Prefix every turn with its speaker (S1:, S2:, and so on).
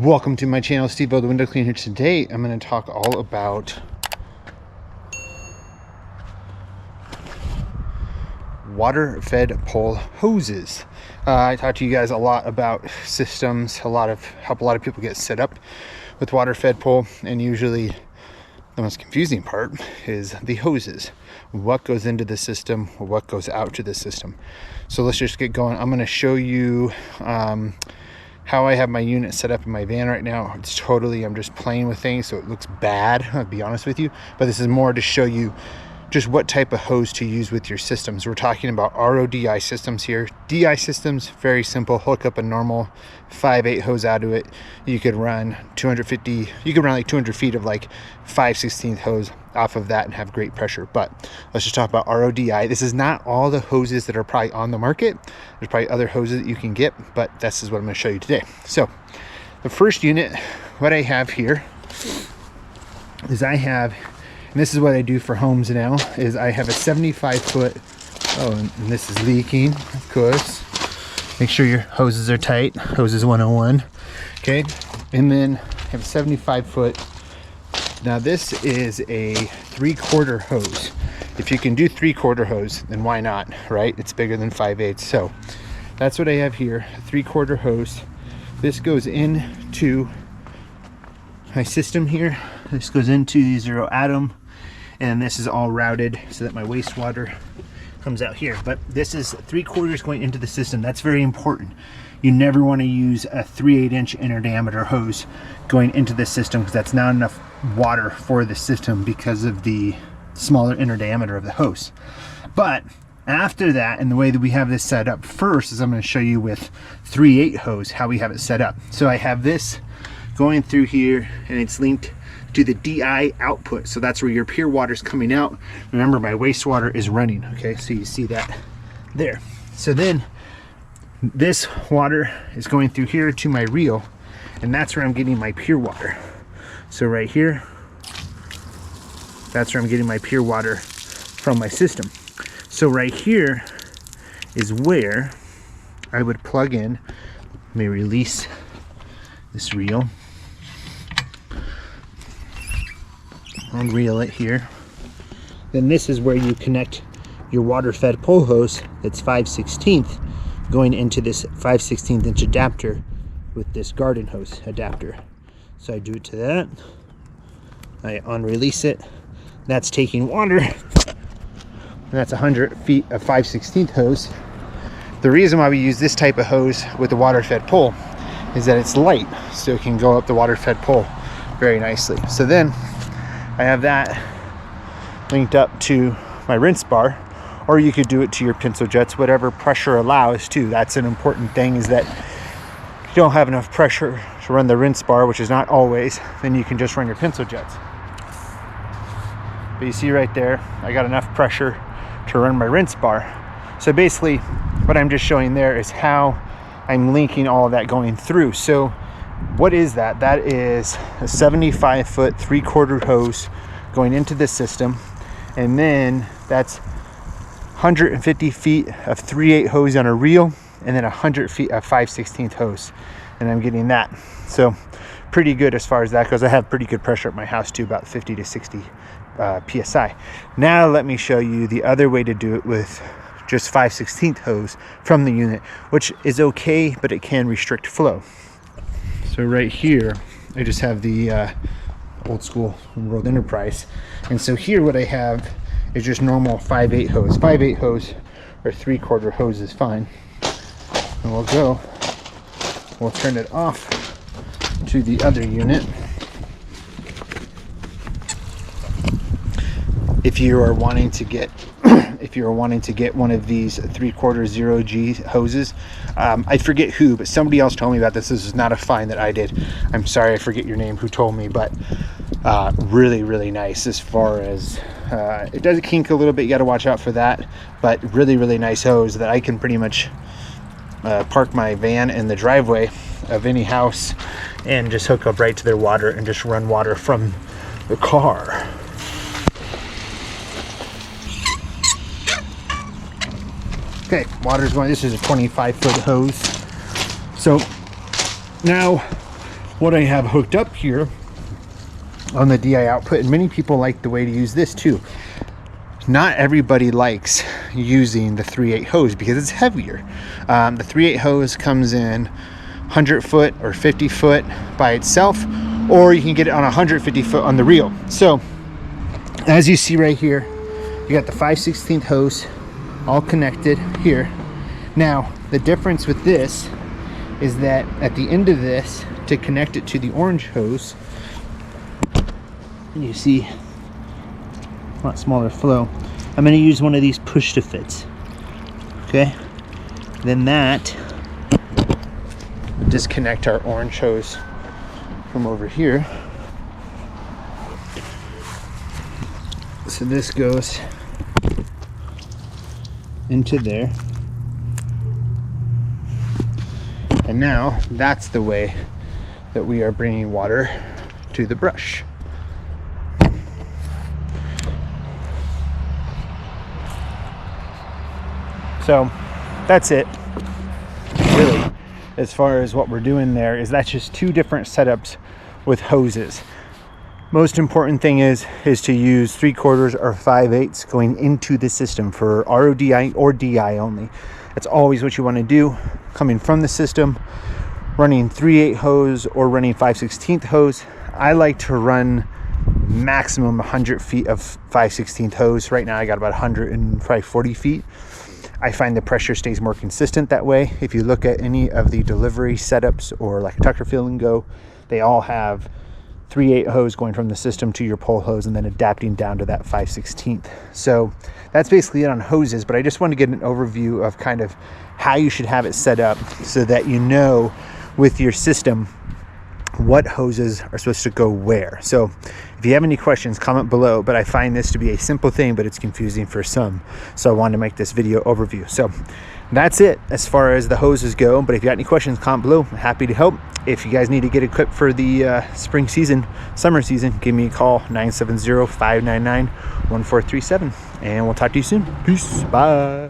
S1: Welcome to my channel, SteveO the Window Cleaner. Today I'm going to talk all about water-fed pole hoses. I talked to you guys a lot about systems, help a lot of people get set up with water-fed pole, and usually the most confusing part is the hoses. What goes into the system, what goes out to the system. So let's just get going. I'm going to show you how I have my unit set up in my van right now. I'm just playing with things, so it looks bad, I'll be honest with you, but this is more to show you just what type of hose to use with your systems. We're talking about RODI systems here. DI systems, very simple. Hook up a normal 5/8 hose out of it. You could run 250, you could run like 200 feet of like 5/16 hose off of that and have great pressure. But let's just talk about RODI. This is not all the hoses that are probably on the market. There's probably other hoses that you can get, but this is what I'm going to show you today. So the first unit, what I have here is and this is what I do for homes now, is I have a 75-foot, and this is leaking, of course. Make sure your hoses are tight, hoses 101, okay? And then I have a 75-foot. Now this is a 3/4 hose. If you can do 3/4 hose, then why not, right? It's bigger than 5/8. So that's what I have here, a 3/4 hose. This goes into my system here. This goes into the Xero Atom, and this is all routed so that my wastewater comes out here. But this is 3/4 going into the system. That's very important. You never want to use a 3/8 inch inner diameter hose going into the system, because that's not enough water for the system because of the smaller inner diameter of the hose. But after that, and the way that we have this set up first is I'm going to show you with 3/8 hose how we have it set up. So I have this going through here, and it's linked to the DI output, so that's where your pure water is coming out. Remember, my wastewater is running, okay? So you see that there. So then this water is going through here to my reel, and that's where I'm getting my pure water. So right here, that's where I'm getting my pure water from my system. So right here is where I would plug in. Let me release this reel. Unreel it here. Then this is where you connect your water-fed pole hose that's 5/16 going into this 5/16 inch adapter with this garden hose adapter. So I do it to that. I unrelease it. That's taking water. And that's 100 feet of 5/16 hose. The reason why we use this type of hose with the water-fed pole is that it's light, so it can go up the water-fed pole very nicely. So then I have that linked up to my rinse bar, or you could do it to your pencil jets, whatever pressure allows too. That's an important thing, is that if you don't have enough pressure to run the rinse bar, which is not always, then you can just run your pencil jets. But you see right there, I got enough pressure to run my rinse bar. So basically what I'm just showing there is how I'm linking all of that going through. So what is that? That is a 75-foot 3/4 hose going into the system, and then that's 150 feet of 3/8 hose on a reel, and then 100 feet of 5/16 hose, and I'm getting that. So pretty good as far as that goes. I have pretty good pressure at my house too, about 50 to 60 psi. Now let me show you the other way to do it with just 5/16 hose from the unit, which is okay, but it can restrict flow. So right here, I just have the old school World Enterprise. And so here what I have is just normal 5/8 hose. 5/8 hose or 3/4 hose is fine. And we'll turn it off to the other unit. If you are wanting to get one of these 3/4 0G hoses, I forget who, but somebody else told me about this. This is not a find that I did. I'm sorry, I forget your name, who told me, but really, really nice as far as, it does kink a little bit, you got to watch out for that, but really, really nice hose that I can pretty much park my van in the driveway of any house and just hook up right to their water and just run water from the car. Okay, water's going, this is a 25-foot hose. So now what I have hooked up here on the DI output, and many people like the way to use this too. Not everybody likes using the 3/8 hose because it's heavier. The 3/8 hose comes in 100 foot or 50 foot by itself, or you can get it on 150 foot on the reel. So as you see right here, you got the 5/16 hose all connected here. Now the difference with this is that at the end of this, to connect it to the orange hose, you see a lot smaller flow. I'm going to use one of these push to fits. Okay, then that disconnect our orange hose from over here. So this goes into there, and now that's the way that we are bringing water to the brush. So that's it, really. As far as what we're doing there, is that's just two different setups with hoses. Most important thing is to use 3/4 or 5/8 going into the system for RODI or DI only. That's always what you want to do. Coming from the system, running 3/8 hose or running 5/16 hose. I like to run maximum 100 feet of 5/16 hose. Right now I got about 140 feet. I find the pressure stays more consistent that way. If you look at any of the delivery setups or like Tucker Fill and Go, they all have 3/8 hose going from the system to your pole hose and then adapting down to that 5/16. So that's basically it on hoses, but I just want to get an overview of kind of how you should have it set up so that you know with your system what hoses are supposed to go where. So if you have any questions, comment below, but I find this to be a simple thing, but it's confusing for some. So I wanted to make this video overview. So that's it as far as the hoses go, but if you got any questions, comment below. I'm happy to help. If you guys need to get equipped for the spring season, summer season, give me a call, 970-599-1437, and we'll talk to you soon. Peace, bye.